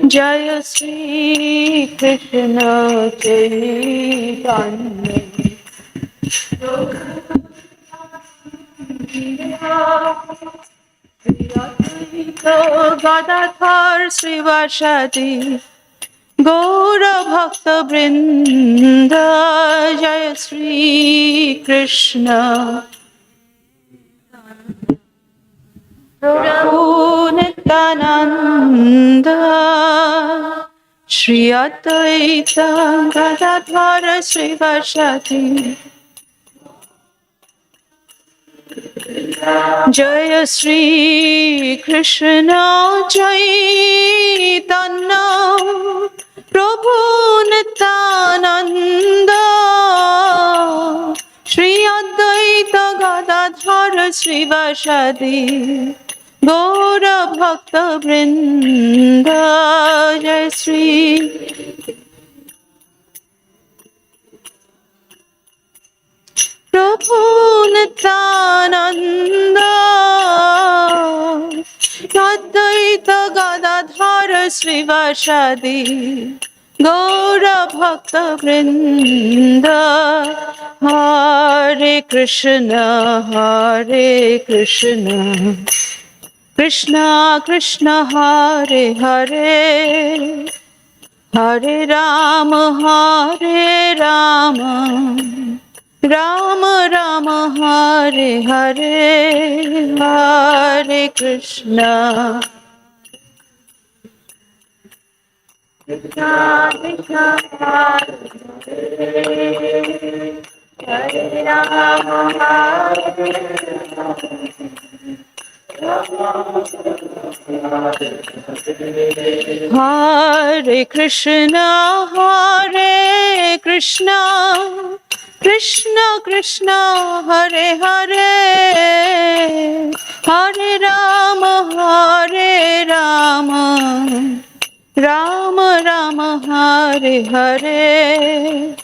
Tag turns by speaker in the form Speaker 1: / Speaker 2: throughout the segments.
Speaker 1: Jaya Sri Krishna Chaitanya Gadadhar Srivasadi Gaura Bhakta Vrinda Jaya Sri Krishna Prabhu Nityananda Shri Advaita Gadadhar Srivasadi Jaya Sri Krishna Chaitanya Prabhu Nityananda Shri Advaita Gadadhar Srivasadi Gaura Bhakta Vrinda Jai Sri Prabhu Nityananda Advaita Gadadhar Srivasadi Gaura Bhakta Vrinda Hare Krishna Krishna Krishna Hare Hare Hare Rama Rama Rama Hare Hare Hare Krishna Krishna Krishna Hare Hare Rama Hare Krishna Krishna Krishna Hare Hare Hare Rama Rama Rama Hare Hare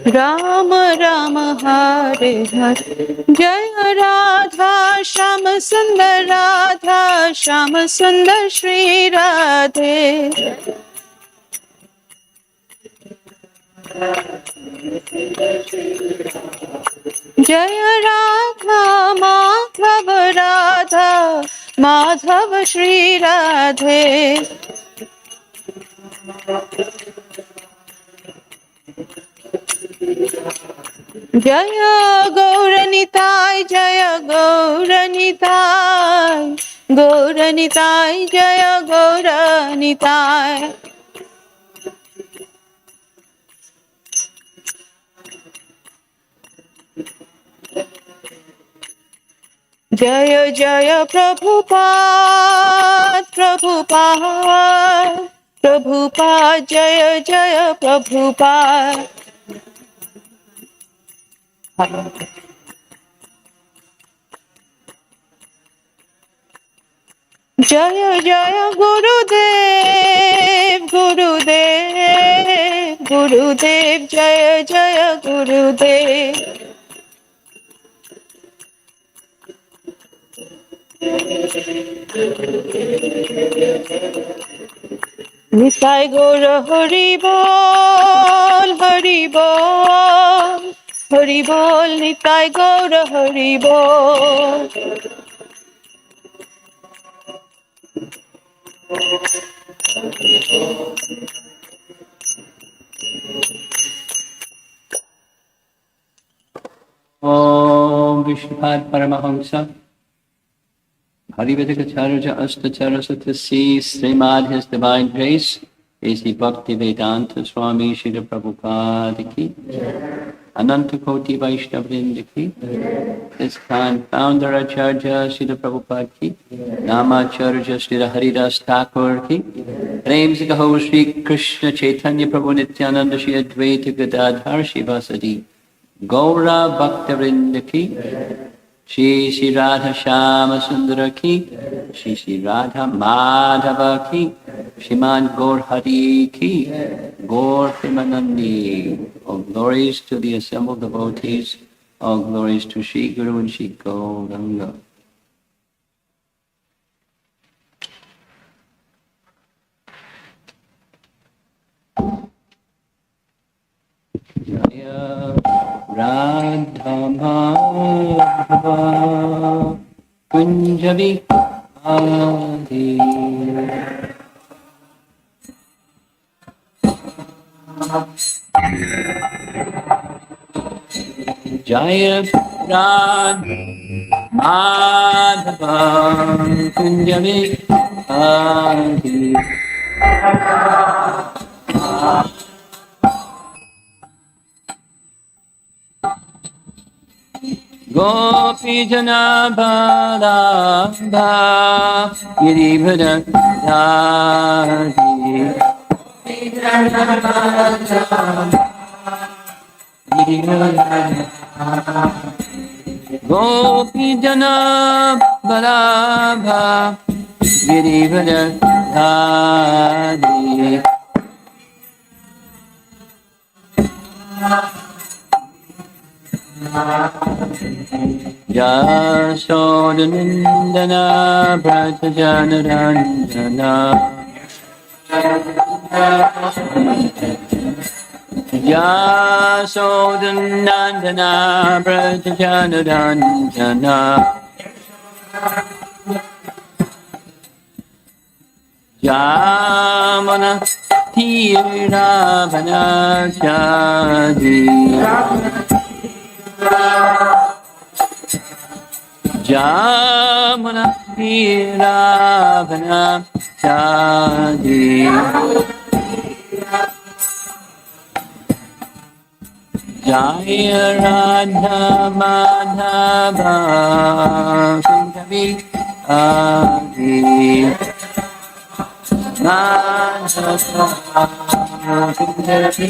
Speaker 1: Rama Rama Hare Hare Jaya Radha Syamasundar Radha Syamasundar Shri Radhe Jaya Radha Madhava Radha Madhava Shri Radhe Jaya Gauranitai Jaya Gauranitai Gauranitai Jaya Gauranitai Jaya Jaya Prabhupada Prabhupada Prabhupada Jaya Jaya Prabhupada Jaya Jaya Gurudev Gurudev Gurudev Jaya Jaya Gurudev Nitai Gaura Hari Bol Hari Bol Hari Bol Nitai Gaura Hari Bol
Speaker 2: Om Vishnupad Paramahamsa Harivedikacharya Astacharasatasi Srimad His Divine Grace A.C. Bhakti Vedanta Swami Srila Prabhupada Ki Ananta Koti Vaishnavrinda ki, ISKCON founder Acharya Srila Prabhupada ki, Namacharya Srila Haridas Thakur ki, Prem se Kaho Shri Krishna Chaitanya Prabhu Nityananda Shri Advaita Gadadhar Shivasadi, Gaura Bhaktavrinda ki, Shri Shri Radha Syamasundar ki, Shri Shri Radha Madhava ki, Shrimad Gaur Hari ki, Gaur Premanandi. All glories to the assembled devotees, all glories to Shri Guru and Shri Gauranga. Jaya Radha Madhava Kunjabi Adi Jaya Radha Madhava Kunjabi Adi Gopi Jana Bala Girivara Dhari Gopi Jana Bala Girivara Dhari Yasodhanandana Bratajanarandana Yasodhanandana Bratajanarandana Yamana Tiravana Chadi Jamana Tiravana Chadi Jaya Radha Madhava Kunjabi Adi Madhava Kunjabi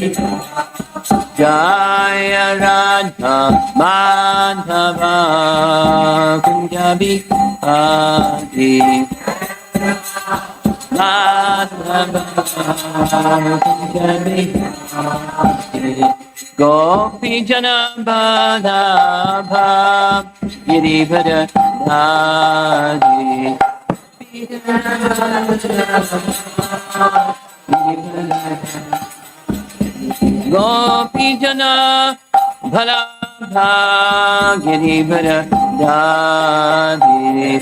Speaker 2: Jaya Radha Madhava Kunjabi Adi Madhava Kunjabi Adi Gopi Jana Badabha Girivara Dhari Gopi Jana Bhalabha Girivara Dhari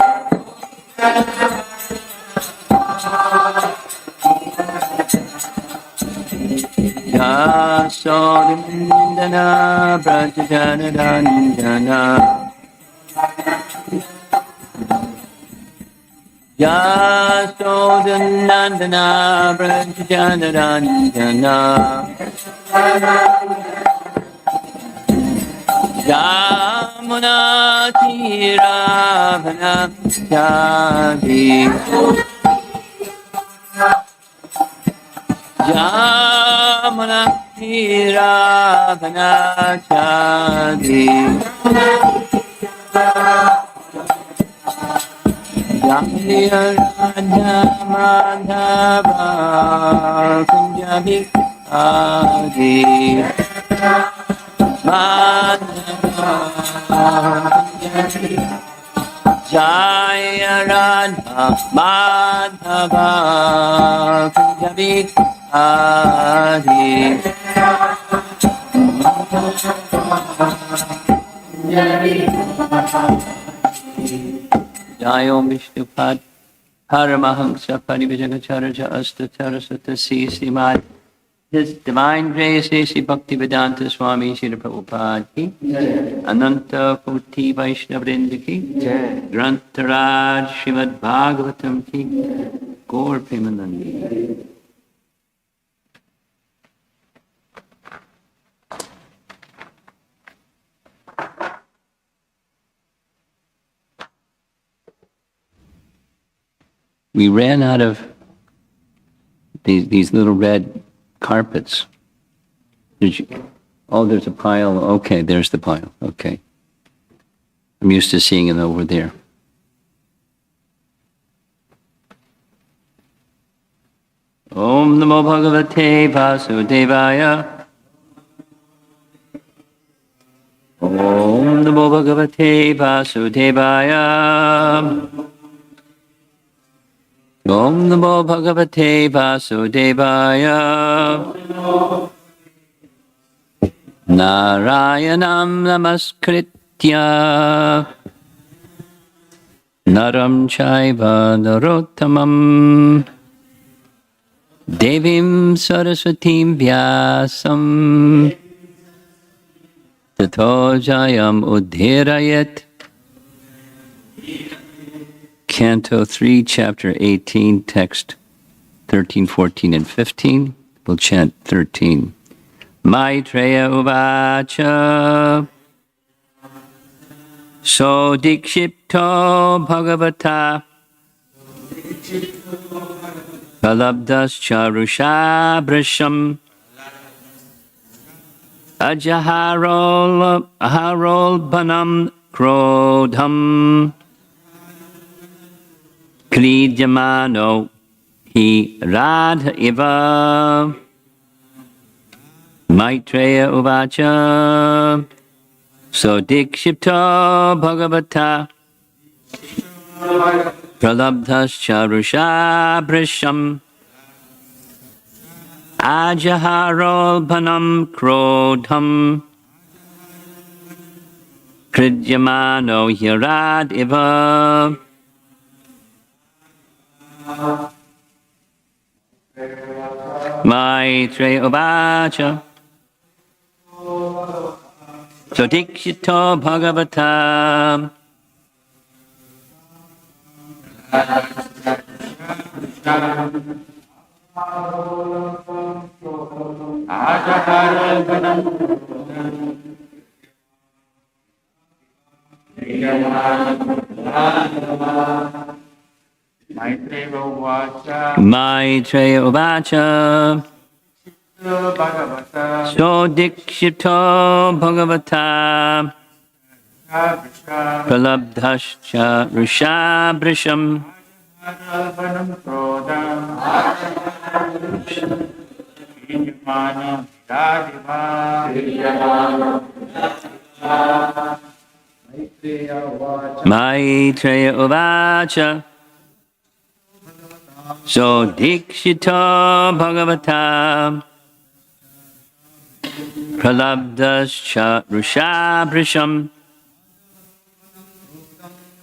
Speaker 2: Yasodhanandana Bratajanarandana Yasodhanandana Bratajanarandana Yamuna Tiravana Chadi Yamuna Tiravana Chadi Jaya Radha Madhava Kunjabi Adi Madhava Kunjabi Jaya Radha Madhava Kunjabi Adi Jai Om Vishnupad Paramahamsa Parivajagacharya Astatarasata Srimad His Divine Grace Sri Bhaktivedanta Swami Srila Prabhupada ki Ananta Koti Vaishnavrinda ki Grantaraj Srimad Bhagavatam ki Gaur Premanandi. We ran out of these little red carpets. Oh, there's a pile. Okay, there's the pile. Okay. I'm used to seeing it over there. Om Namo Bhagavate Vasudevaya. Om Namo Bhagavate Vasudevaya. Om Namo Bhagavate Vasudevaya. Narayanam Namaskritya Naram Chaiva Narottamam Devim Saraswatim Vyasam Tato Jayam Udhirayat. Canto 3, Chapter 18, Text 13, 14, and 15. We'll chant 13. Maitreya Uvacha So Dikshipto Bhagavata Palabdas Charushabrisham Ajaharol Banam Krodham Klidjamano Hi Radha Iva Maitreya Uvacha So Dikshipto Bhagavata Pralabdhas Charushabrisham Ajaharol Banam Krodham Kridjamano Hirad Iva Maitreya Uvacha So Dikshito Bhagavata Maitreya Uvacha So Dikshito Bhagavata Pralabdhascha Rishabhrisham Maitreya Uvacha So Dikshito Bhagavata Pralabdhascha Rishabhrisham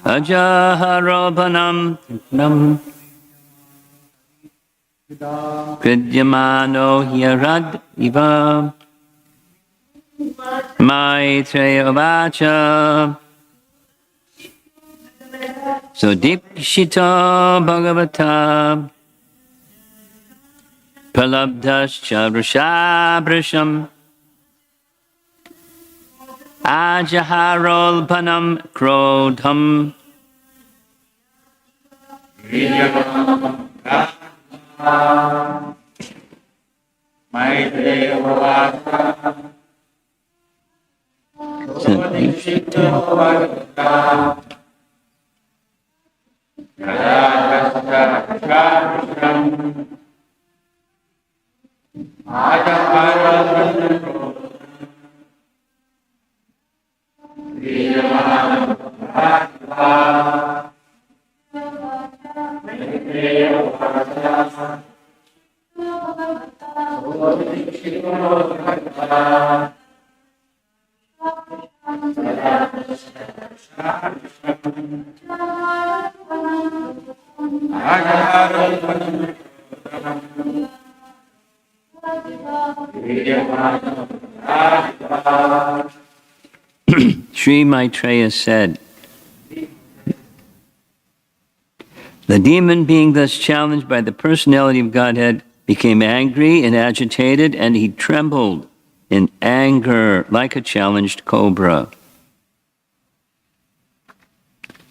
Speaker 2: Ajaharopanam Nam Kridyamano Hyarad Iva Maitreya Uvacha So Dikshito Bhagavata Pralabdhascha Rishabhrisham Ajaharol Panam Krodham Maitreya Uvacha So Dikshito Bhagavata Sri Maitreya said, the demon being thus challenged by the personality of Godhead became angry and agitated, and he trembled in anger like a challenged cobra.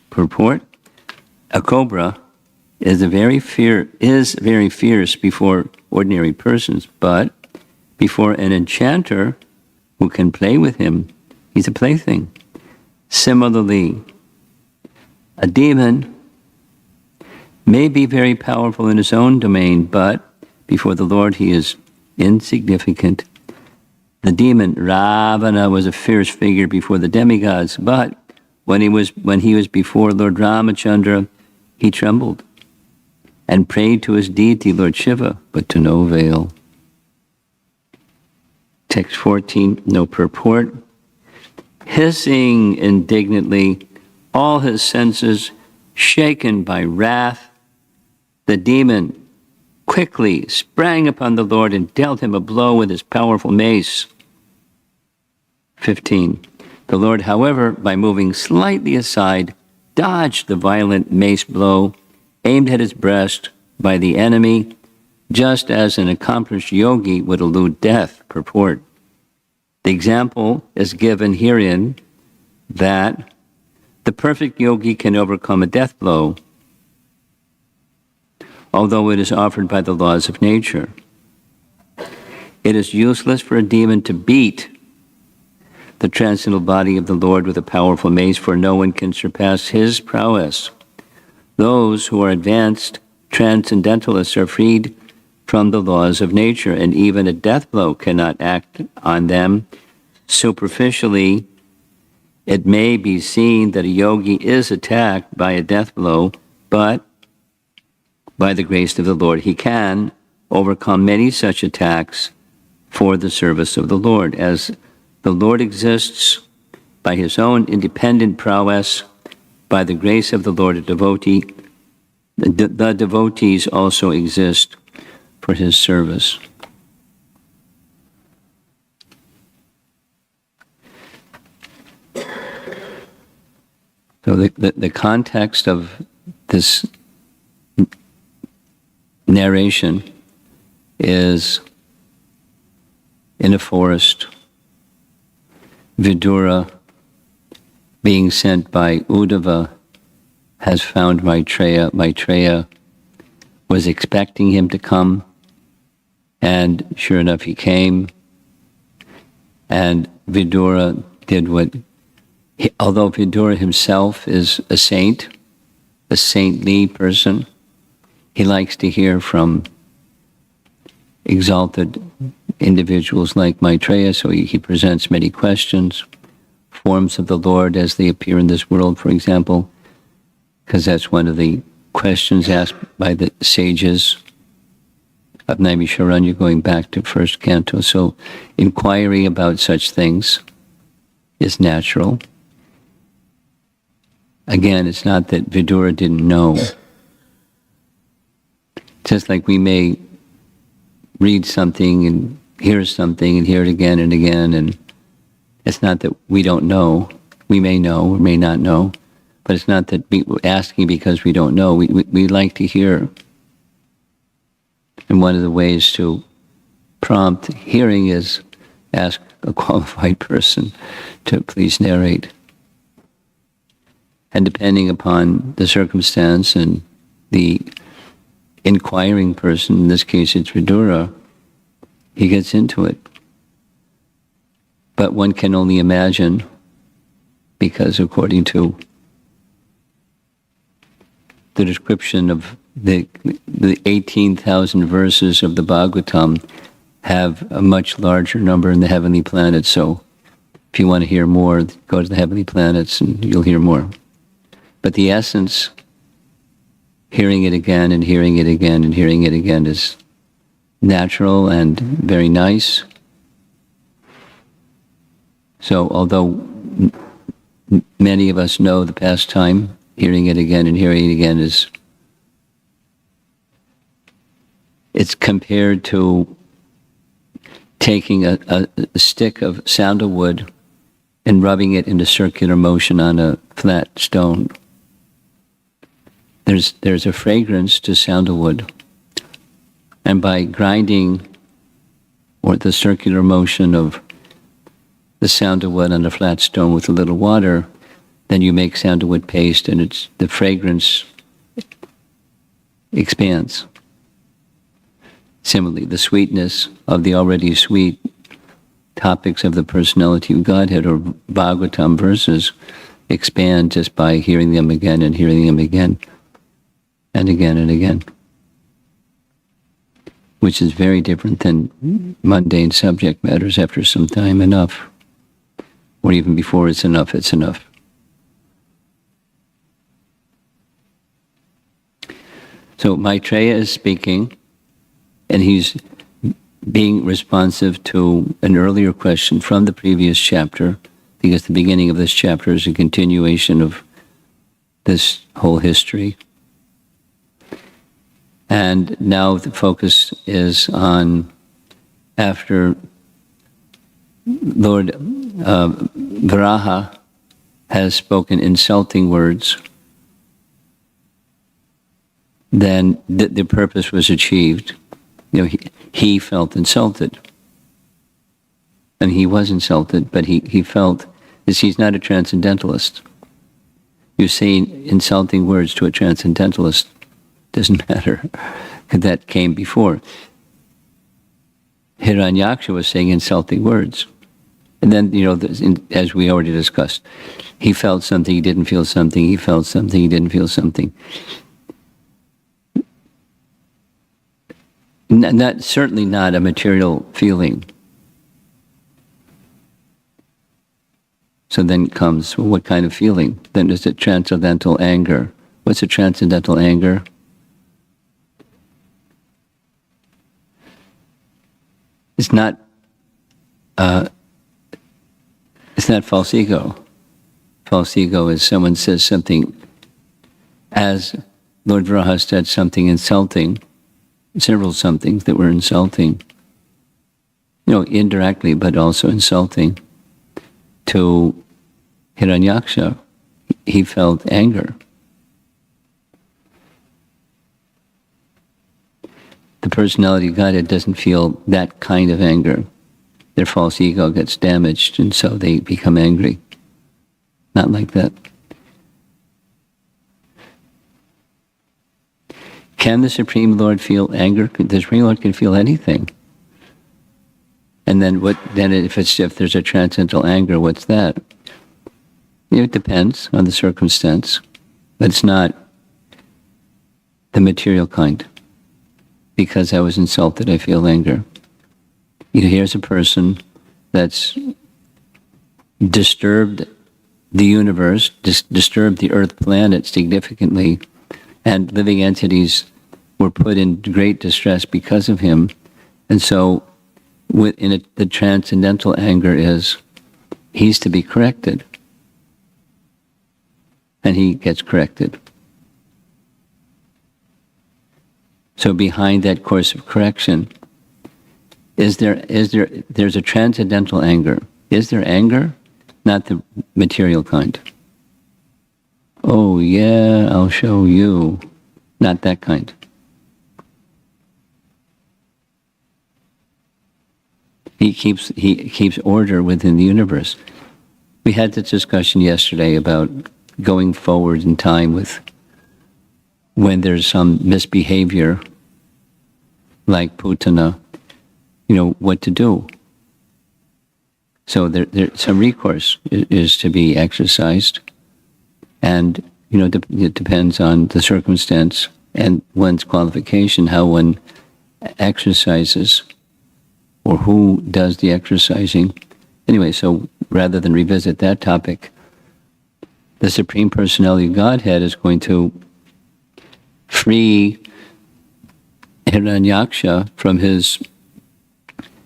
Speaker 2: Purport: a cobra is very fierce before ordinary persons, but before an enchanter who can play with him, he's a plaything. Similarly, a demon may be very powerful in his own domain, but before the Lord he is insignificant. The demon Ravana was a fierce figure before the demigods, but when he was before Lord Ramachandra, he trembled and prayed to his deity, Lord Shiva, but to no avail. Text 14, no purport. Hissing indignantly, all his senses shaken by wrath, the demon quickly sprang upon the Lord and dealt him a blow with his powerful mace. 15. The Lord, however, by moving slightly aside, dodged the violent mace blow aimed at his breast by the enemy, just as an accomplished yogi would elude death. Purport. The example is given herein that the perfect yogi can overcome a death blow, although it is offered by the laws of nature. It is useless for a demon to beat the transcendental body of the Lord with a powerful mace, for no one can surpass his prowess. Those who are advanced transcendentalists are freed from the laws of nature, and even a death blow cannot act on them. Superficially, it may be seen that a yogi is attacked by a death blow, but by the grace of the Lord, he can overcome many such attacks for the service of the Lord. As the Lord exists by his own independent prowess, by the grace of the Lord, the devotees also exist for his service. So the context of this narration is in a forest, Vidura, being sent by Uddhava, has found Maitreya. Maitreya was expecting him to come, and sure enough he came. And Vidura did although Vidura himself is a saint, a saintly person, he likes to hear from exalted individuals like Maitreya, so he presents many questions, forms of the Lord as they appear in this world, for example, because that's one of the questions asked by the sages of Naimisharanya, going back to first canto. So inquiry about such things is natural. Again, it's not that Vidura didn't know. Just like we may read something and hear something and hear it again and again, and it's not that we don't know. We may know or may not know, but it's not that we're asking because we don't know. We like to hear. And one of the ways to prompt hearing is ask a qualified person to please narrate. And depending upon the circumstance and the inquiring person, in this case it's Vidura, he gets into it. But one can only imagine, because according to the description of the 18,000 verses of the Bhagavatam have a much larger number in the heavenly planets. So if you want to hear more, go to the heavenly planets and you'll hear more. But the essence, hearing it again and hearing it again and hearing it again, is natural and very nice. So although many of us know the pastime, hearing it again and hearing it again it's compared to taking a stick of sandalwood and rubbing it into circular motion on a flat stone. There's a fragrance to sandalwood, and by grinding or the circular motion of the sandalwood on a flat stone with a little water, then you make sandalwood paste, and the fragrance expands. Similarly, the sweetness of the already sweet topics of the personality of Godhead or Bhagavatam verses expand just by hearing them again and hearing them again and again and again, which is very different than mundane subject matters after some time. Enough, or even before it's enough, it's enough. So Maitreya is speaking, and he's being responsive to an earlier question from the previous chapter, because the beginning of this chapter is a continuation of this whole history. And now the focus is on after Lord Varaha has spoken insulting words, then the purpose was achieved. You know, he felt insulted. And he was insulted, but he felt, as he's not a transcendentalist. You say insulting words to a transcendentalist, doesn't matter, because that came before. Hiranyaksha was saying insulting words. And then, you know, as we already discussed, he felt something, he didn't feel something, he felt something, he didn't feel something. Certainly not a material feeling. So then comes, well, what kind of feeling? Then is it transcendental anger? What's a transcendental anger? It's not false ego. False ego is someone says something, as Lord Varaha said something insulting, several somethings that were insulting, you know, indirectly, but also insulting to Hiranyaksha. He felt anger. The personality of Godhead doesn't feel that kind of anger. Their false ego gets damaged, and so they become angry. Not like that. Can the Supreme Lord feel anger? The Supreme Lord can feel anything. And then what? Then if there's a transcendental anger, what's that? It depends on the circumstance, but it's not the material kind. Because I was insulted, I feel anger. You know, here's a person that's disturbed the universe, disturbed the Earth planet significantly, and living entities were put in great distress because of him. And so the transcendental anger is, he's to be corrected. And he gets corrected. So behind that course of correction, there's a transcendental anger. Is there anger? Not the material kind. Oh yeah, I'll show you. Not that kind. He keeps order within the universe. We had this discussion yesterday about going forward in time with when there's some misbehavior, like Putana, you know, what to do. So there some recourse is to be exercised, and you know, it depends on the circumstance and one's qualification, how one exercises, or who does the exercising. Anyway, so rather than revisit that topic, the Supreme Personality of Godhead is going to free Hiranyaksha from his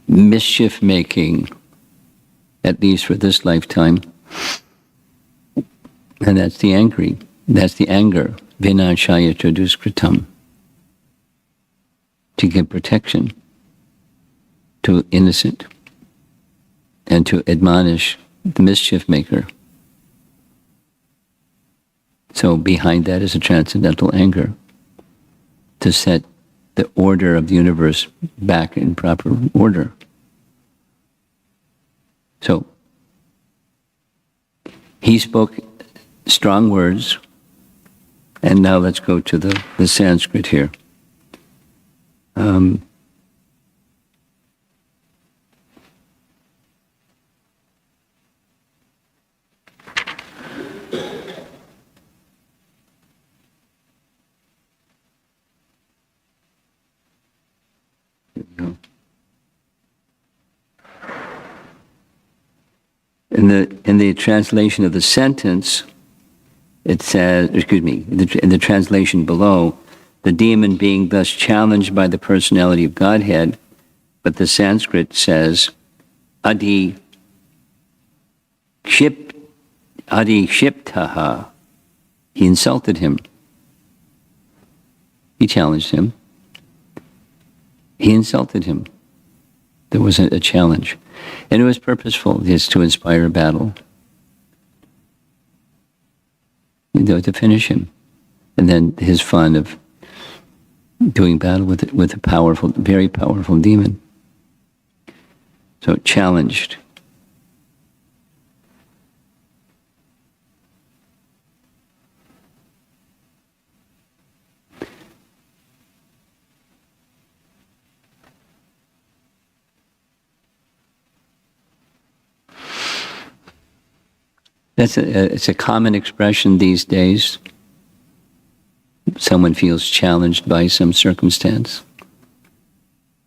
Speaker 2: mischief-making, at least for this lifetime. And that's the anger, vinashaya chaduskritam, to give protection to innocent and to admonish the mischief maker. So behind that is a transcendental anger, to set the order of the universe back in proper order. So he spoke strong words And now let's go to the Sanskrit here. In the translation of the sentence, it says, in the translation below, the demon being thus challenged by the personality of Godhead, but the Sanskrit says, Adi Shiptaha. He insulted him. He challenged him. He insulted him. There was a challenge. And it was purposeful, is to inspire a battle. To finish him. And then his fun of doing battle with a powerful, very powerful demon. So challenged. It's a common expression these days. Someone feels challenged by some circumstance.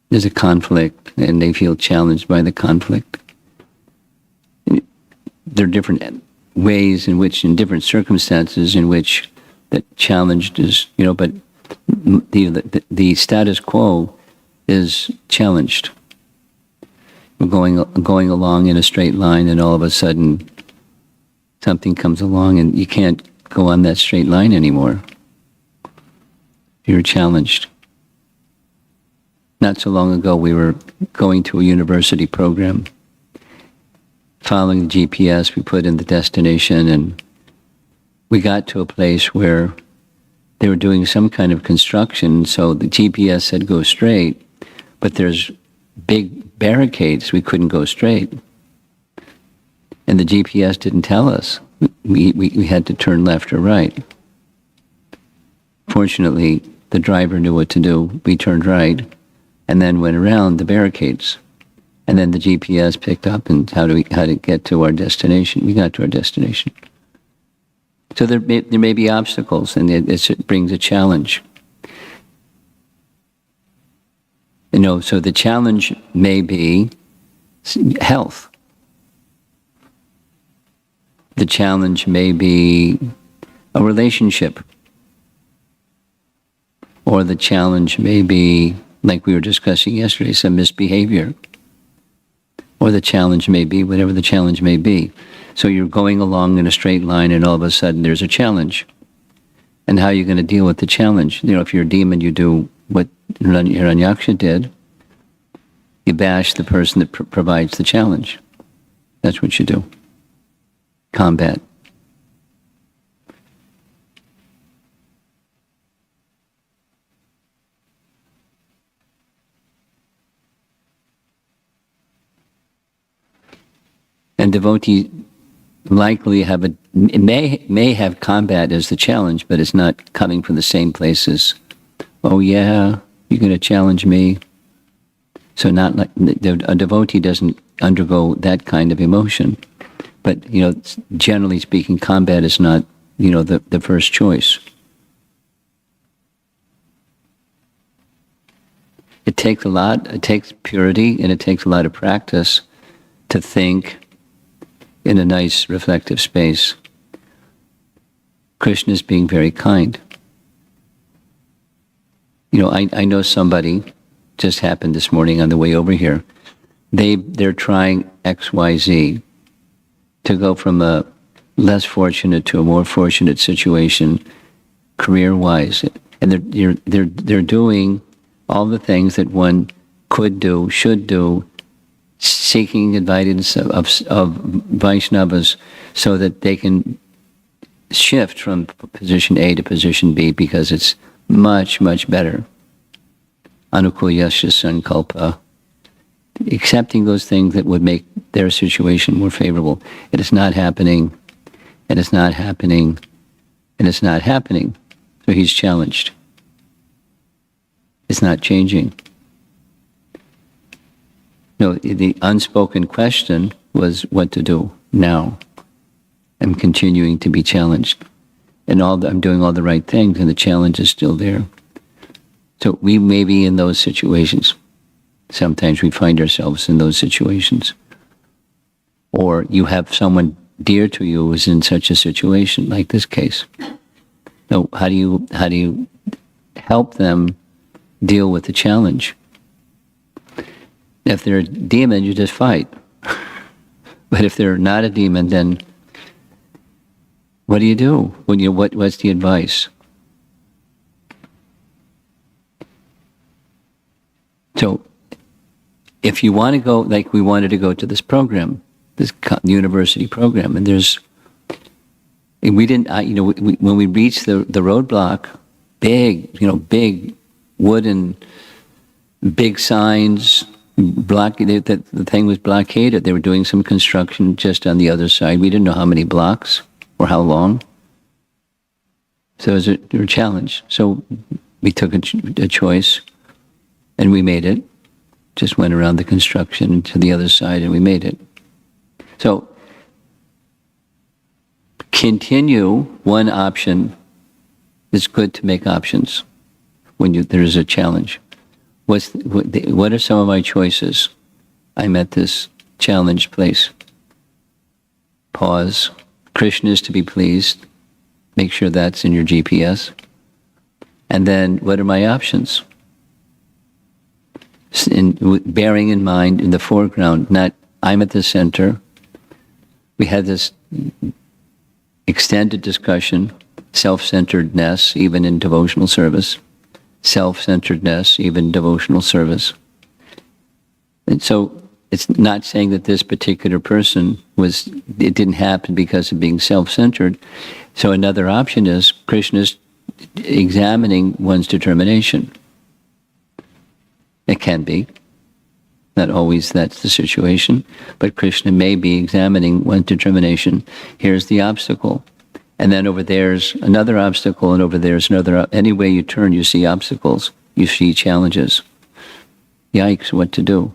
Speaker 2: There's a conflict, and they feel challenged by the conflict. There are different ways in which, in different circumstances, in which that challenged is, but the status quo is challenged. We're going along in a straight line, and all of a sudden, something comes along and you can't go on that straight line anymore. You're challenged. Not so long ago, we were going to a university program. Following the GPS, we put in the destination, and we got to a place where they were doing some kind of construction, so the GPS said go straight, but there's big barricades, we couldn't go straight. And the GPS didn't tell us. We had to turn left or right. Fortunately, the driver knew what to do. We turned right and then went around the barricades. And then the GPS picked up and how to get to our destination. We got to our destination. So there may be obstacles, and it brings a challenge. So the challenge may be health. The challenge may be a relationship. Or the challenge may be, like we were discussing yesterday, some misbehavior. Or the challenge may be whatever the challenge may be. So you're going along in a straight line, and all of a sudden there's a challenge. And how are you going to deal with the challenge? If you're a demon, you do what Hiranyaksha did. You bash the person that provides the challenge. That's what you do. Combat. And devotees likely may have combat as the challenge, but it's not coming from the same places. Oh yeah, you're going to challenge me. So not like a devotee doesn't undergo that kind of emotion. But, generally speaking, combat is not, the first choice. It takes purity, and it takes a lot of practice to think in a nice, reflective space. Krishna is being very kind. I know somebody, just happened this morning on the way over here, they're trying XYZ, to go from a less fortunate to a more fortunate situation, career-wise, and they're doing all the things that one could do, should do, seeking advice of Vaishnavas, so that they can shift from position A to position B, because it's much, much better. Anukulyasya sankalpa. Accepting those things that would make their situation more favorable. It is not happening, and it's not happening, and it's not happening. So he's challenged. It's not changing. No, the unspoken question was what to do now. I'm continuing to be challenged. And I'm doing all the right things, and the challenge is still there. So we may be in those situations. Sometimes we find ourselves in those situations. Or you have someone dear to you who's in such a situation, like this case. So how do you help them deal with the challenge? If they're a demon, you just fight. But if they're not a demon, then what do you do? What's the advice? So, if you want to go, like we wanted to go to this program, this university program, and we didn't, when we reached the roadblock, big wooden, big signs, the thing was blockaded. They were doing some construction just on the other side. We didn't know how many blocks or how long. So it was a challenge. So we took a choice, and we made it. Just went around the construction to the other side, and we made it. So continue one option. It's good to make options when there is a challenge. What are some of my choices? I'm at this challenged place. Pause. Krishna is to be pleased. Make sure that's in your GPS. And then, what are my options? Bearing in mind, in the foreground, not I'm at the center. We had this extended discussion, self-centeredness, even in devotional service. Self-centeredness, even devotional service. And so, it's not saying that this particular person it didn't happen because of being self-centered. So another option is Krishna's examining one's determination. It can be. Not always that's the situation, but Krishna may be examining one's determination. Here's the obstacle. And then over there's another obstacle, and over there's another. Any way you turn, you see obstacles. You see challenges. Yikes, what to do?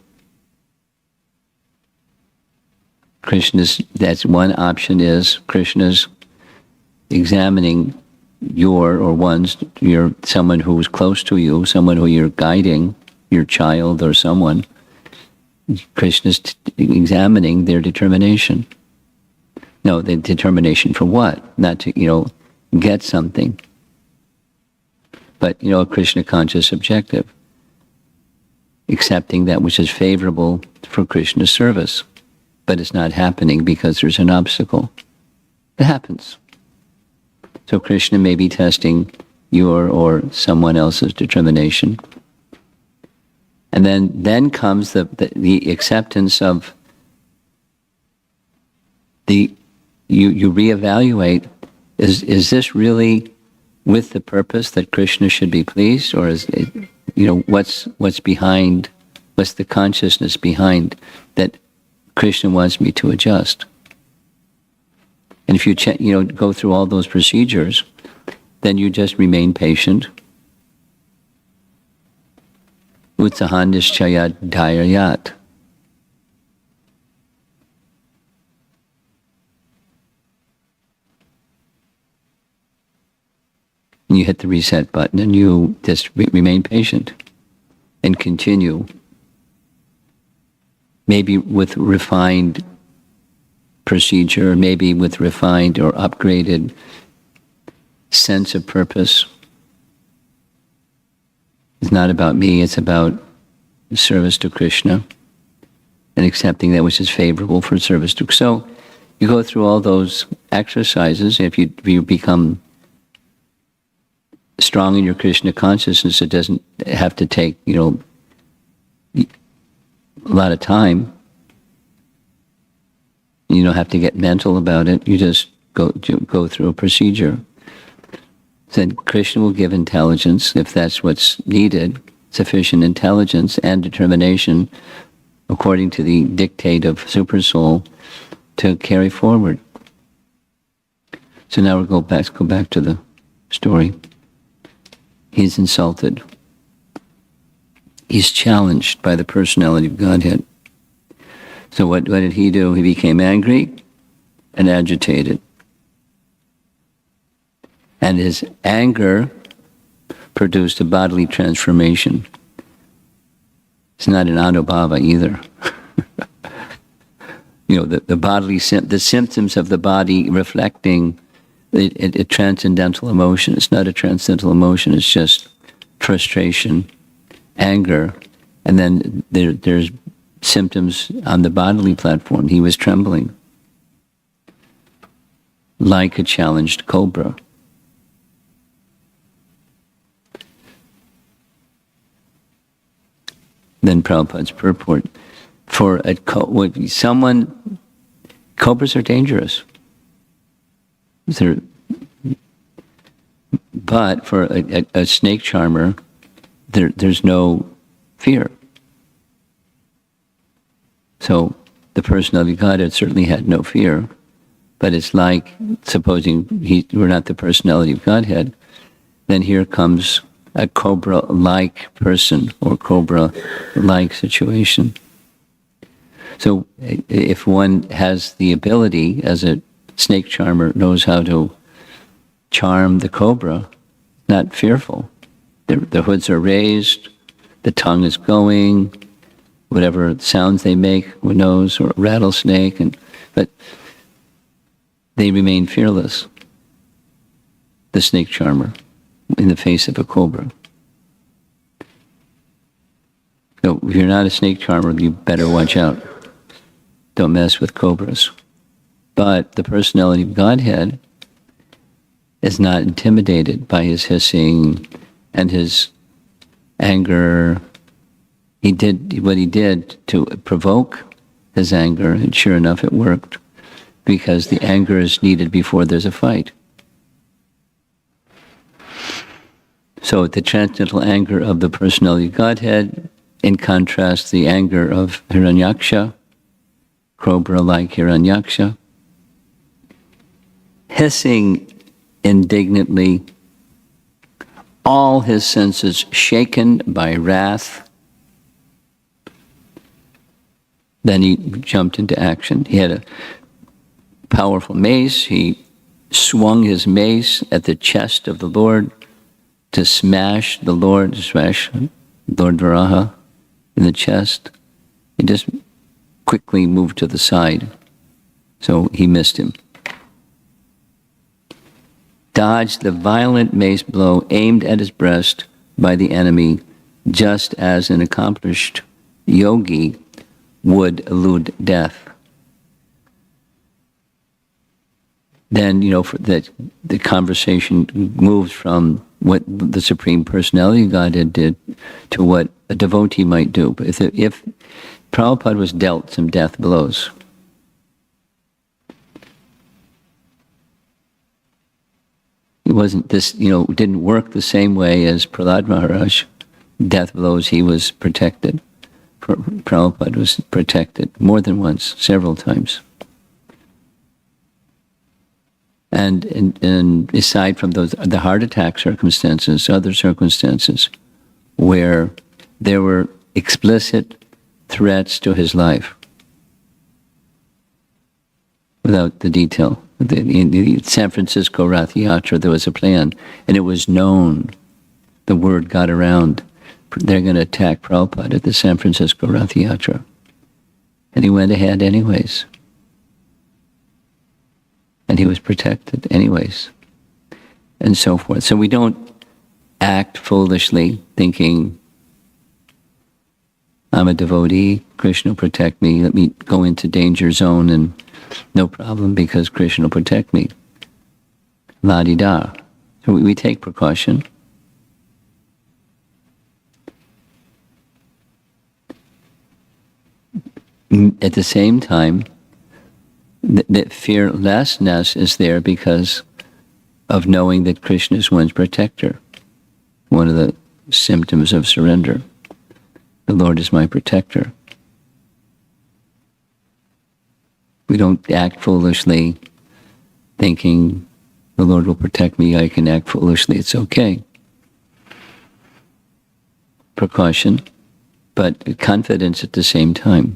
Speaker 2: That's one option is Krishna's examining someone who is close to you, someone who you're guiding, your child or someone. Krishna's examining their determination. No, the determination for what? Not to, get something. But, a Krishna conscious objective. Accepting that which is favorable for Krishna's service. But it's not happening because there's an obstacle. It happens. So Krishna may be testing your or someone else's determination. And then comes the acceptance of you reevaluate, is this really with the purpose that Krishna should be pleased, or is it, what's behind, what's the consciousness behind that Krishna wants me to adjust? And if you go through all those procedures, then you just remain patient. Utsahanishchayat dharyat. And you hit the reset button, and you just remain patient and continue. Maybe with refined procedure, maybe with refined or upgraded sense of purpose. It's not about me, it's about service to Krishna and accepting that which is favorable for service to. So you go through all those exercises. If you become strong in your Krishna consciousness, it doesn't have to take, a lot of time. You don't have to get mental about it. You just go through a procedure. Then Krishna will give intelligence, if that's what's needed, sufficient intelligence and determination, according to the dictate of Supersoul, to carry forward. So now let's go back to the story. He's insulted. He's challenged by the personality of Godhead. So what did he do? He became angry and agitated. And his anger produced a bodily transformation. It's not an anubhava either. The bodily the symptoms of the body reflecting a transcendental emotion. It's not a transcendental emotion. It's just frustration, anger, and then there's symptoms on the bodily platform. He was trembling like a challenged cobra. Then Prabhupada's purport. For cobras are dangerous. But for a snake charmer, there's no fear. So the personality of Godhead certainly had no fear. But it's like, supposing we're not the personality of Godhead, then here comes a cobra-like person or cobra-like situation. So if one has the ability, as a snake charmer knows how to charm the cobra, not fearful. The hoods are raised, the tongue is going, whatever sounds they make, who knows, or a rattlesnake, but they remain fearless. The snake charmer in the face of a cobra. So if you're not a snake charmer, you better watch out. Don't mess with cobras. But the personality of Godhead is not intimidated by his hissing and his anger. He did what he did to provoke his anger, and sure enough it worked, because the anger is needed before there's a fight. So the transcendental anger of the personality of Godhead, in contrast, the anger of Hiranyaksha, cobra-like Hiranyaksha, hissing indignantly, all his senses shaken by wrath. Then he jumped into action. He had a powerful mace. He swung his mace at the chest of the Lord to smash Lord Varaha in the chest. He just quickly moved to the side, so he missed him. Dodged the violent mace blow aimed at his breast by the enemy, just as an accomplished yogi would elude death. Then, the conversation moves from what the Supreme Personality of Godhead did to what a devotee might do. But if Prabhupada was dealt some death blows, it wasn't this, didn't work the same way as Prahlad Maharaj. Death blows, he was protected. Prabhupada was protected more than once, several times. And aside from the heart attack circumstances, other circumstances where there were explicit threats to his life, without the detail. In the San Francisco Rath Yatra, there was a plan, and it was known, the word got around, they're going to attack Prabhupada at the San Francisco Rath Yatra. And he went ahead anyways. And he was protected anyways. And so forth. So we don't act foolishly thinking, I'm a devotee, Krishna will protect me, let me go into danger zone and no problem because Krishna will protect me. La-di-da. So we take precaution. At the same time, that fearlessness is there because of knowing that Krishna is one's protector. One of the symptoms of surrender. The Lord is my protector. We don't act foolishly thinking the Lord will protect me, I can act foolishly, it's okay. precaution, but confidence at the same time.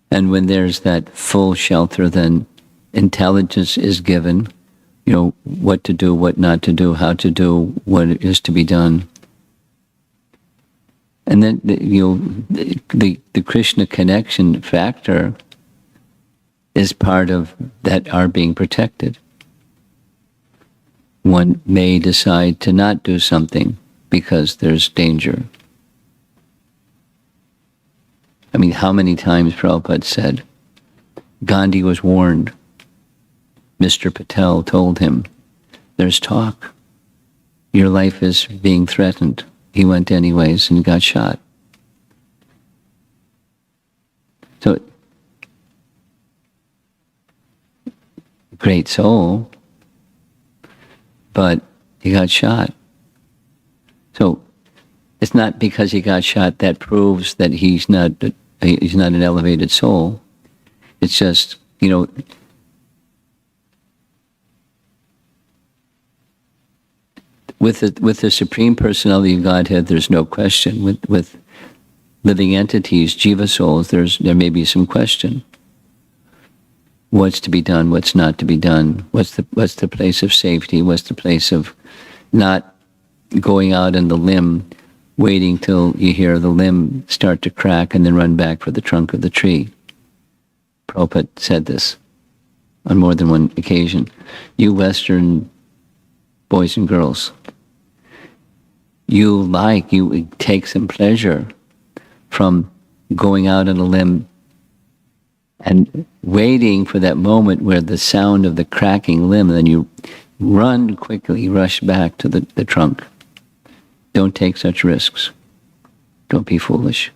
Speaker 2: And when there's that full shelter, then intelligence is given, what to do, what not to do, how to do what is to be done. And then, the Krishna connection factor is part of that our being protected. One may decide to not do something because there's danger. I mean, how many times Prabhupada said, Gandhi was warned. Mr. Patel told him, there's talk. Your life is being threatened. He went anyways and got shot. So, great soul, but he got shot. So, it's not because he got shot that proves that he's not an elevated soul. It's just, with the Supreme Personality of Godhead, there's no question. With living entities, jiva souls, there may be some question. What's to be done? What's not to be done? What's the place of safety? What's the place of not going out on the limb, waiting till you hear the limb start to crack and then run back for the trunk of the tree? Prabhupada said this on more than one occasion. You Western boys and girls, you take some pleasure from going out on a limb and waiting for that moment where the sound of the cracking limb, and then you run quickly, rush back to the trunk. Don't take such risks. Don't be foolish.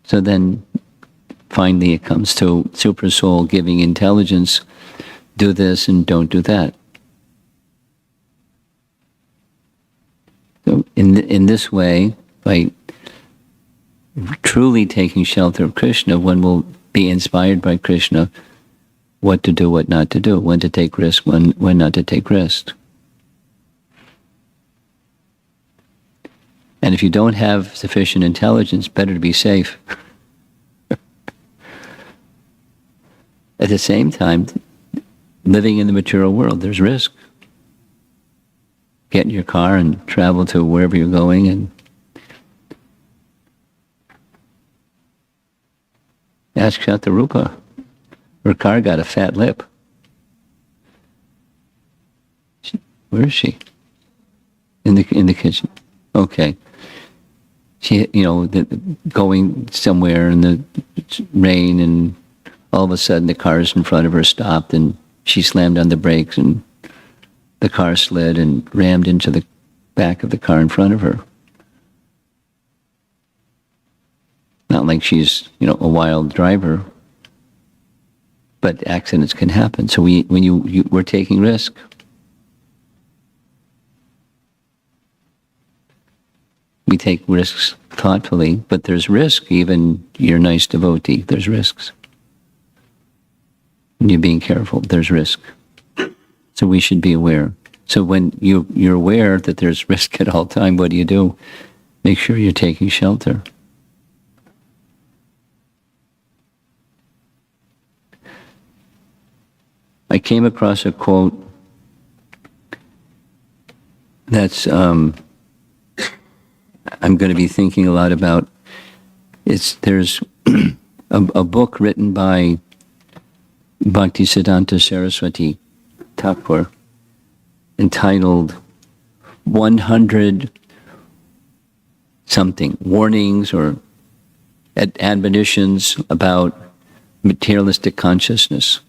Speaker 2: So then, finally it comes to Super Soul giving intelligence, do this and don't do that. So in this way, by truly taking shelter of Krishna, one will be inspired by Krishna what to do, what not to do, when to take risk, when not to take risk. And if you don't have sufficient intelligence, better to be safe. At the same time, living in the material world, there's risk. Get in your car and travel to wherever you're going, and ask Shatarupa. Her car got a fat lip. Where is she? In the kitchen. Okay. She, going somewhere in the rain, and all of a sudden the cars in front of her stopped, and she slammed on the brakes, and the car slid and rammed into the back of the car in front of her. Not like she's, a wild driver, but accidents can happen. So we're taking risk. We take risks thoughtfully, but there's risk. Even you're a nice devotee, there's risks. And you're being careful, there's risk. So we should be aware. So when you're aware that there's risk at all time, what do? Make sure you're taking shelter. I came across a quote that's I'm going to be thinking a lot about. There's a book written by Bhaktisiddhanta Saraswati Thakur entitled 100 something warnings or admonitions about materialistic consciousness.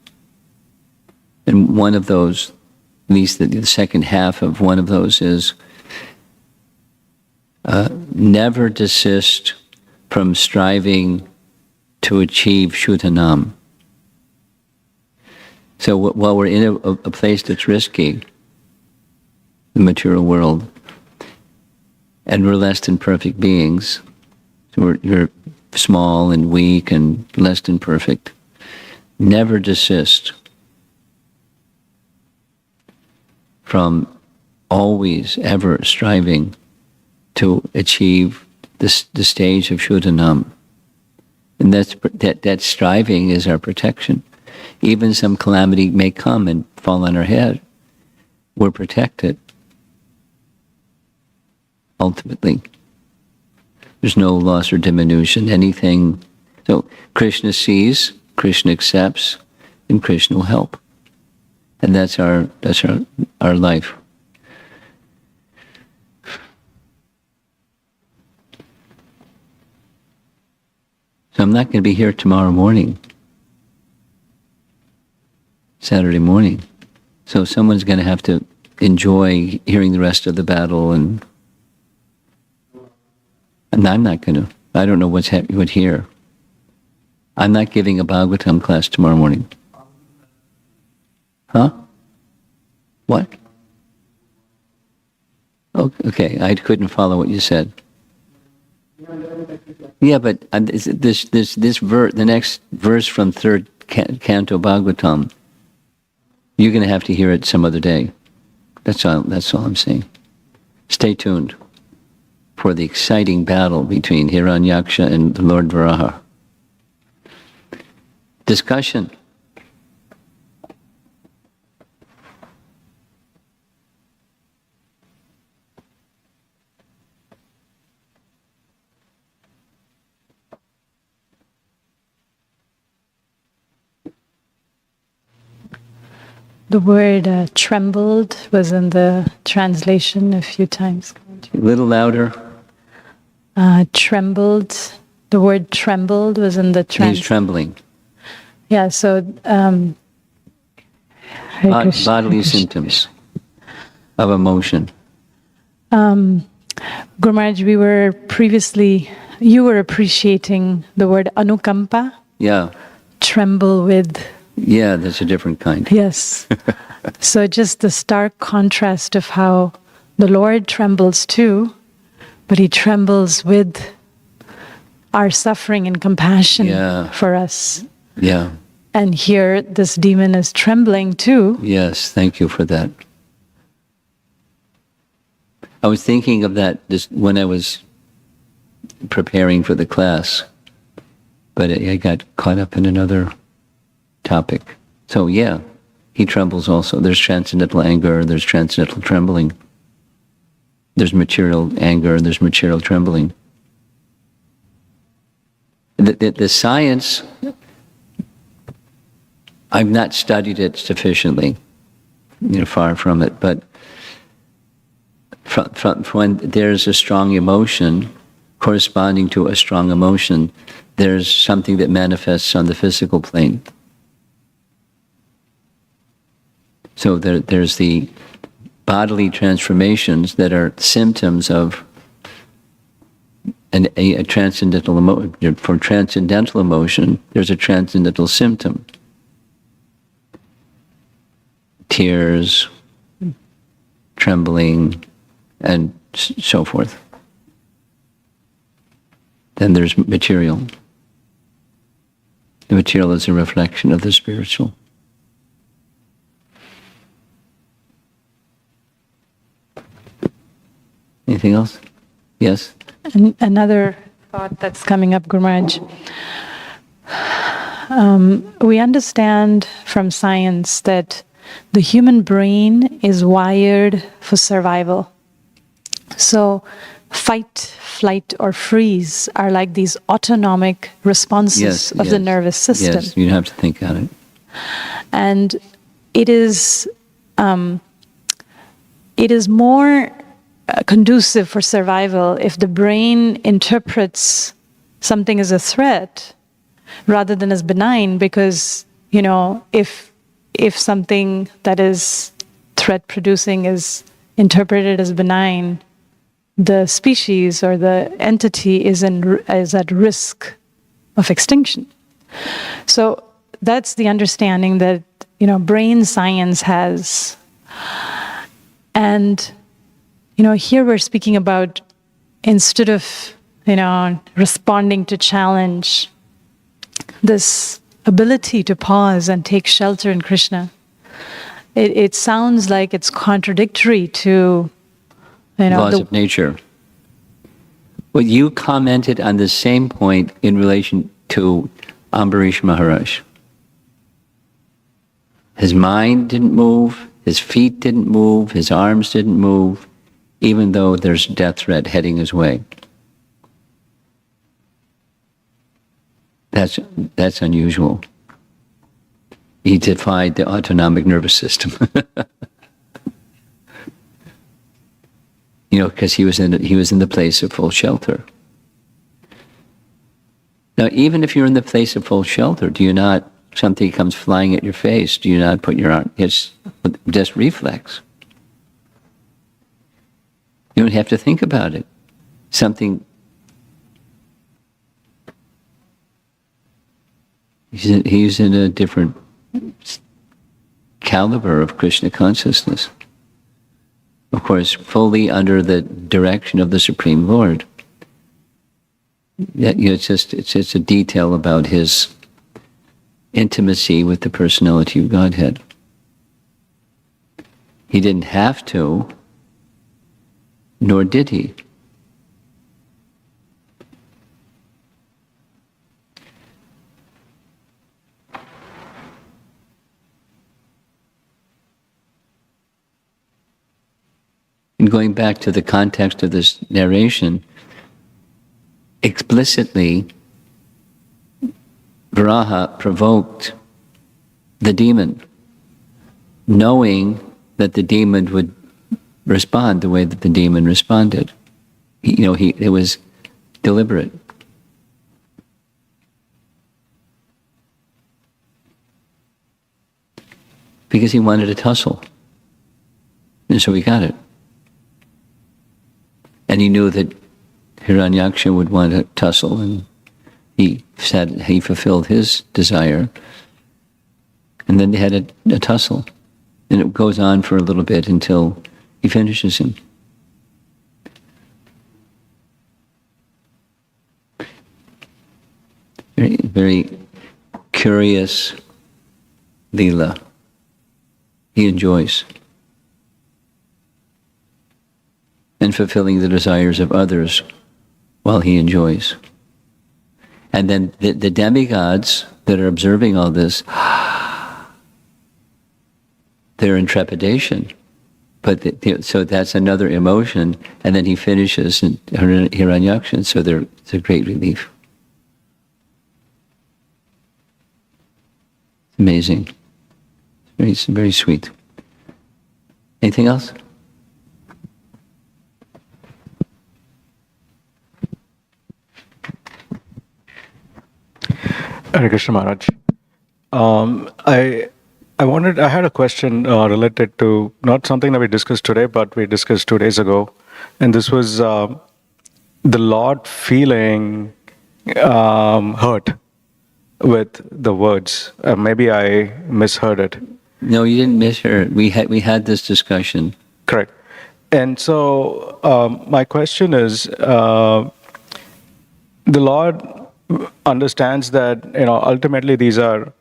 Speaker 2: And one of those, at least the second half of one of those, is never desist from striving to achieve Shuddhanam. So while we're in a place that's risky, the material world, and we're less than perfect beings, so you're small and weak and less than perfect, never desist from always, ever striving to achieve the stage of Shuddhanam. And that striving is our protection. Even some calamity may come and fall on our head. We're protected. Ultimately. There's no loss or diminution, anything. So Krishna sees, Krishna accepts, and Krishna will help. And that's our life. So I'm not going to be here tomorrow morning. Saturday morning. So someone's going to have to enjoy hearing the rest of the battle, and I'm not going to. I don't know what here. I'm not giving a Bhagavatam class tomorrow morning. Huh? What? Oh, okay, I couldn't follow what you said. Yeah, but this verse, the next verse from third canto Bhagavatam, you're going to have to hear it some other day. That's all I'm saying. Stay tuned for the exciting battle between Hiranyaksha and the Lord Varaha. Discussion.
Speaker 3: The word trembled was in the translation a few times.
Speaker 2: A little louder.
Speaker 3: Trembled. The word trembled was in the translation.
Speaker 2: He's trembling.
Speaker 3: Yeah, so
Speaker 2: bodily symptoms of emotion.
Speaker 3: Guru Maharaj, you were appreciating the word anukampa.
Speaker 2: Yeah.
Speaker 3: Tremble with.
Speaker 2: Yeah, that's a different kind.
Speaker 3: Yes. So just the stark contrast of how the Lord trembles too, but he trembles with our suffering and compassion for us.
Speaker 2: Yeah.
Speaker 3: And here this demon is trembling too.
Speaker 2: Yes, thank you for that. I was thinking of that when I was preparing for the class, but I got caught up in another topic. So yeah, he trembles also. There's transcendental anger, there's transcendental trembling. There's material anger, there's material trembling. The science, I've not studied it sufficiently, far from it, but when there's a strong emotion, corresponding to a strong emotion, there's something that manifests on the physical plane. So there's the bodily transformations that are symptoms of a transcendental emotion. For transcendental emotion, there's a transcendental symptom. Tears, trembling, and so forth. Then there's material. The material is a reflection of the spiritual. Anything else? Yes?
Speaker 3: Another thought that's coming up, Guru Maharaj. We understand from science that the human brain is wired for survival. So fight, flight, or freeze are like these autonomic responses of the nervous system.
Speaker 2: Yes, you have to think on it.
Speaker 3: And it is more conducive for survival if the brain interprets something as a threat rather than as benign, because if something that is threat producing is interpreted as benign, the species or the entity is at risk of extinction. So that's the understanding that brain science has. And here we're speaking about, instead of, responding to challenge, this ability to pause and take shelter in Krishna. it sounds like it's contradictory to,
Speaker 2: laws of nature. Well, you commented on the same point in relation to Ambarish Maharaj. His mind didn't move, his feet didn't move, his arms didn't move, even though there's death threat heading his way. That's unusual. He defied the autonomic nervous system. Because he was in the place of full shelter. Now, even if you're in the place of full shelter, do you not, something comes flying at your face, do you not put your arm, it's just reflex. You don't have to think about it. Something, he's in a different caliber of Krishna consciousness. Of course, fully under the direction of the Supreme Lord. It's just a detail about his intimacy with the personality of Godhead. He didn't have to, nor did he. And going back to the context of this narration, explicitly, Varaha provoked the demon, knowing that the demon would respond the way that the demon responded. It was deliberate. Because he wanted a tussle. And so he got it. And he knew that Hiranyaksha would want a tussle, and he said he fulfilled his desire. And then they had a tussle. And it goes on for a little bit until he finishes him. Very, very curious Leela. He enjoys. And fulfilling the desires of others while he enjoys. And then the demigods that are observing all this, they're in trepidation. But so that's another emotion, and then he finishes in Hiranyaksha, so it's a great relief. Amazing. It's very sweet. Anything else?
Speaker 4: Hare Krishna Maharaj. I had a question related to not something that we discussed today, but we discussed 2 days ago, and this was the Lord feeling hurt with the words. Maybe I misheard it.
Speaker 2: No, you didn't mishear. We had this discussion.
Speaker 4: Correct. And so my question is, the Lord understands that ultimately these are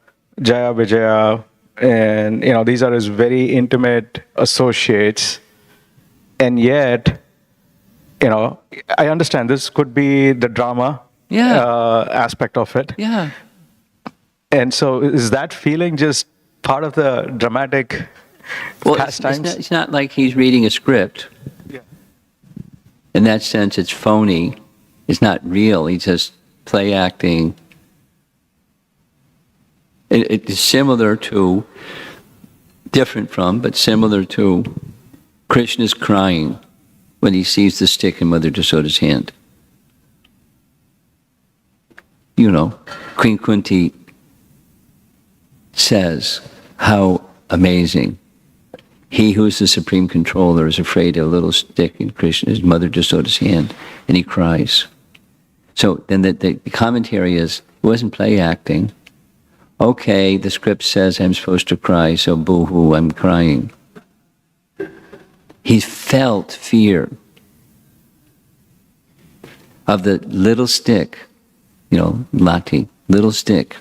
Speaker 4: Jaya Vijaya, and these are his very intimate associates, and yet I understand this could be the drama aspect of it.
Speaker 2: Yeah.
Speaker 4: And so is that feeling just part of the dramatic pastimes?
Speaker 2: It's not like he's reading a script.
Speaker 4: Yeah.
Speaker 2: In that sense, it's phony. It's not real. He's just play acting. It is similar to, different from, but similar to Krishna's crying when he sees the stick in Mother Yasoda's hand. Queen Kunti says, how amazing. He who is the supreme controller is afraid of a little stick in Krishna's Mother Yasoda's hand, and he cries. So then the commentary is, it wasn't play acting. Okay, the script says I'm supposed to cry, so boo-hoo, I'm crying. He felt fear of the little stick, Lati, little stick,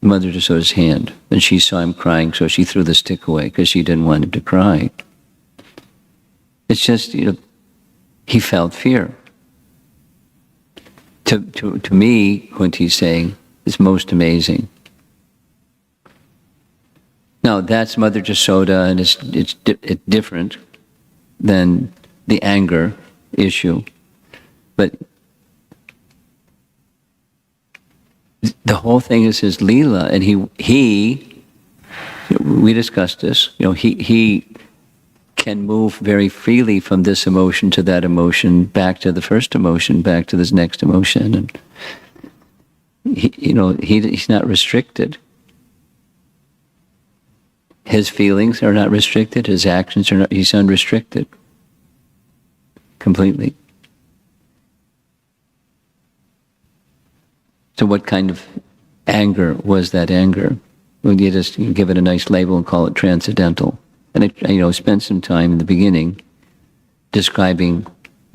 Speaker 2: Mother Yasoda's hand. And she saw him crying, so she threw the stick away because she didn't want him to cry. It's just, he felt fear. To me, Kunti's saying, is most amazing. Now, that's Mother Yasoda, and it's different than the anger issue. But the whole thing is his Leela, and he we discussed this, he can move very freely from this emotion to that emotion, back to the first emotion, back to this next emotion, and he's not restricted. His feelings are not restricted. His actions are not. He's unrestricted, completely. So, what kind of anger was that anger? Well, you just give it a nice label and call it transcendental. And I spent some time in the beginning describing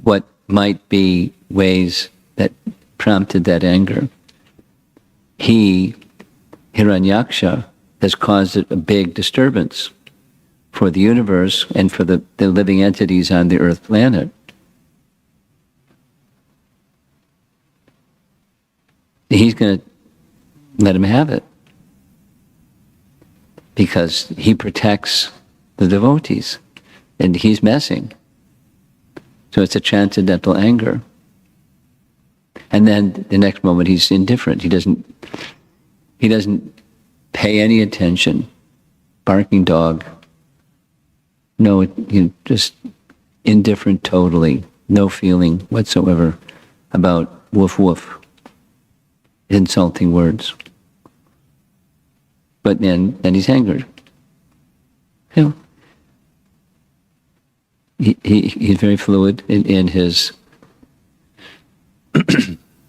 Speaker 2: what might be ways that prompted that anger. Hiranyaksha, has caused a big disturbance for the universe and for the living entities on the Earth planet. He's going to let him have it because he protects the devotees and he's messing. So it's a transcendental anger. And then the next moment he's indifferent. He doesn't pay any attention. Barking dog. No, just indifferent totally. No feeling whatsoever about woof woof. Insulting words. But then he's angered. He's very fluid in his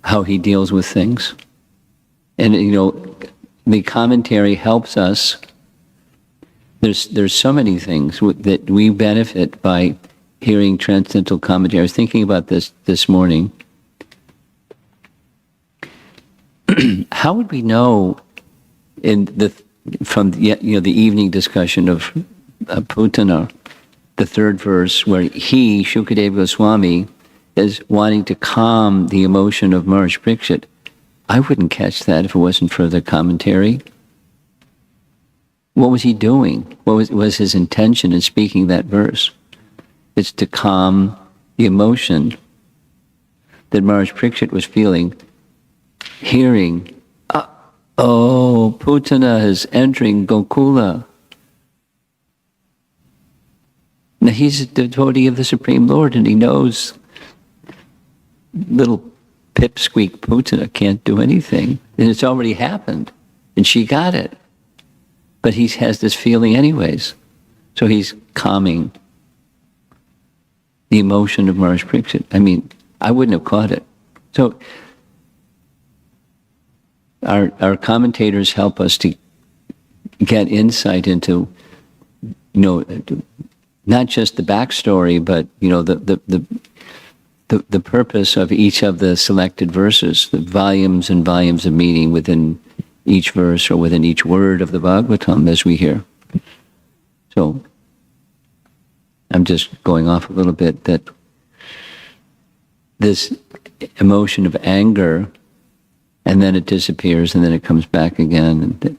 Speaker 2: how he deals with things. And the commentary helps us. There's so many things that we benefit by hearing transcendental commentary. I was thinking about this morning. How would we know from the evening discussion of Putana, the third verse, where Shukadeva Goswami, is wanting to calm the emotion of Maharaj Parikshit? I wouldn't catch that if it wasn't for the commentary. What was he doing? What was his intention in speaking that verse? It's to calm the emotion that Maharaj Parikshit was feeling, hearing, Putana is entering Gokula. Now he's a devotee of the Supreme Lord, and he knows little pipsqueak Putana can't do anything, and it's already happened, and she got it. But he has this feeling anyways, so he's calming the emotion of Maharaj Parikshit. I mean, I wouldn't have caught it. So our commentators help us to get insight into, not just the backstory, but the purpose of each of the selected verses, the volumes and volumes of meaning within each verse or within each word of the Bhagavatam as we hear. So I'm just going off a little bit that this emotion of anger, and then it disappears, and then it comes back again, and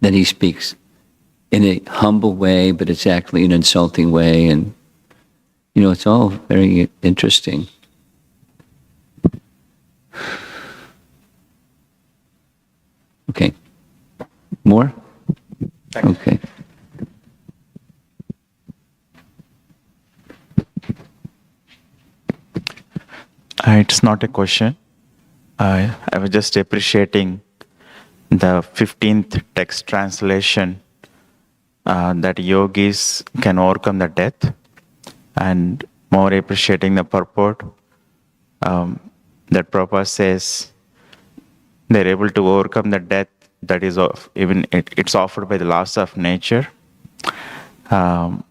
Speaker 2: then he speaks in a humble way, but it's actually an insulting way, and it's all very interesting. Okay. More? Okay.
Speaker 5: It's not a question. I was just appreciating the 15th text translation that yogis can overcome the death, and more appreciating the purport that Prabhupada says they're able to overcome the death that is it's offered by the laws of nature. And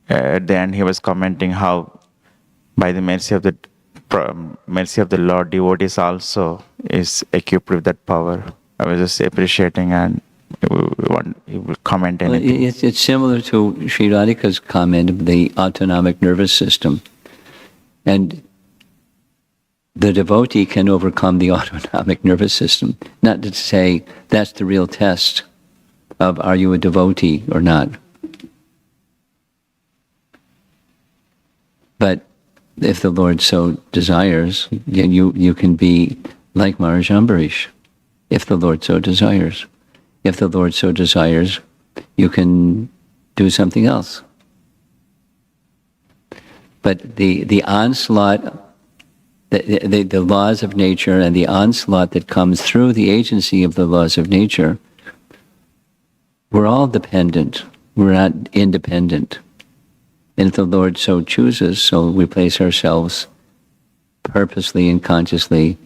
Speaker 5: at the end he was commenting how by the mercy of the Lord, devotees also is equipped with that power. I was just appreciating, and you will comment
Speaker 2: Well,
Speaker 5: anything.
Speaker 2: it's similar to Sri Radhika's comment of the autonomic nervous system. And the devotee can overcome the autonomic nervous system. Not to say that's the real test of are you a devotee or not. But if the Lord so desires, you can be like Maharaj Ambarish, if the Lord so desires. If the Lord so desires, you can do something else. But the onslaught, the laws of nature and the onslaught that comes through the agency of the laws of nature, we're all dependent. We're not independent. And if the Lord so chooses, so we place ourselves purposely and consciously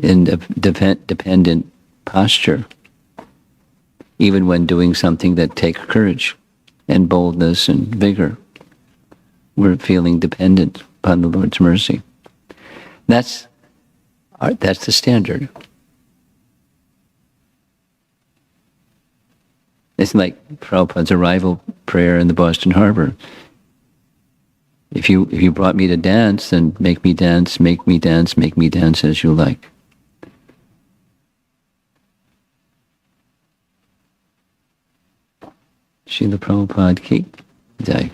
Speaker 2: in a dependent posture, even when doing something that takes courage and boldness and vigor. We're feeling dependent upon the Lord's mercy. That's the standard. It's like Prabhupada's arrival prayer in the Boston Harbor. If you brought me to dance, then make me dance, make me dance, make me dance as you like. Srila Prabhupada ki jai.